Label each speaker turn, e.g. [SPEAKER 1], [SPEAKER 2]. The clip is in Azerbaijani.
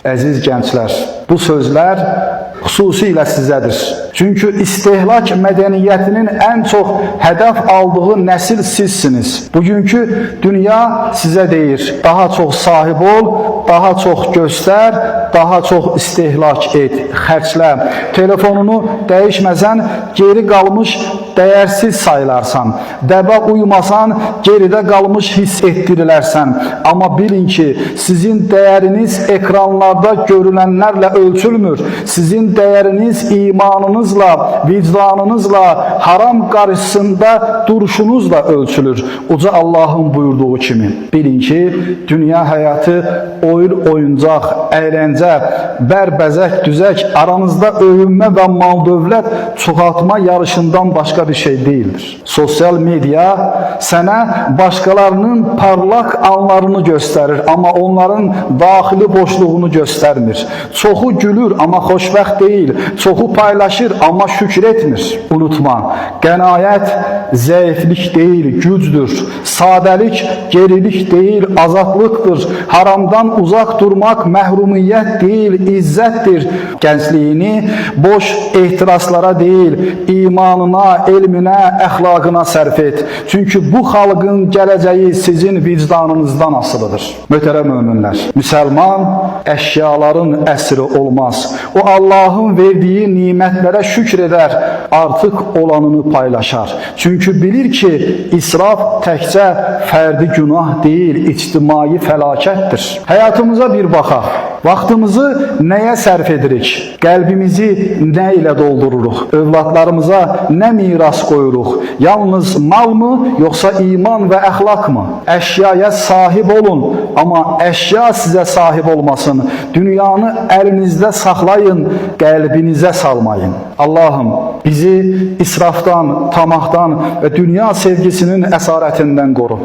[SPEAKER 1] Əziz gənclər, bu sözlər xüsusilə sizədir. Çünki istehlak mədəniyyətinin ən çox hədəf aldığı nəsil sizsiniz. Bugünkü dünya sizə deyir, daha çox sahib ol, daha çox göstər, daha çox istehlak et, xərclə. Telefonunu dəyişməsən, geri qalmış dəyərsiz sayılarsan. Dəbə uymasan, geridə qalmış hiss etdirilərsən. Amma bilin ki, sizin dəyəriniz ekranlarda görülənlərlə ölçülmür. Sizin dəyəriniz imanınızla, vicdanınızla, haram qarşısında duruşunuzla ölçülür. Uca Allahın buyurduğu kimi. Bilin ki, dünya həyatı oyuncaq, əyləncə, bərbəzək, düzək, aranızda övünmə və mal-dövlət çoxaltma yarışından başqa bir şey değildir. Sosyal medya sənə başqalarının parlak anlarını göstərir, amma onların daxili boşluğunu göstərmir. Çoxu gülür, amma xoşbəxt deyil. Çoxu paylaşır, amma şükür etmir. Unutma, qənaət zəiflik deyil, gücdür. Sadəlik gerilik deyil, azadlıqdır. Haramdan uzaq durmaq məhrumiyyət deyil, izzətdir. Gəncliyini boş ehtiraslara deyil, imanına, elminə, əxlaqına sərf et. Çünki bu xalqın gələcəyi sizin vicdanınızdan asılıdır. Möhtərəm möminlər, müsəlman əşyaların əsiri olmaz. O Allahın verdiyi nimətlərə şükr edər, artıq olanını paylaşar. Çünki bilir ki, israf təkcə fərdi günah deyil, ictimai fəlakətdir. Həyatımıza bir baxaq. Vaxtımızı nəyə sərf edirik? Qəlbimizi nə ilə doldururuq? Övladlarımıza nə miras qoyuruq? Yalnız mal mı, yoxsa iman və əxlaq mı? Əşyaya sahib olun, amma əşya sizə sahib olmasın. Dünyanı əlinizdə saxlayın, qəlbinizə salmayın. Allahım, bizi israfdan, tamahdan və dünya sevgisinin əsarətindən qoru.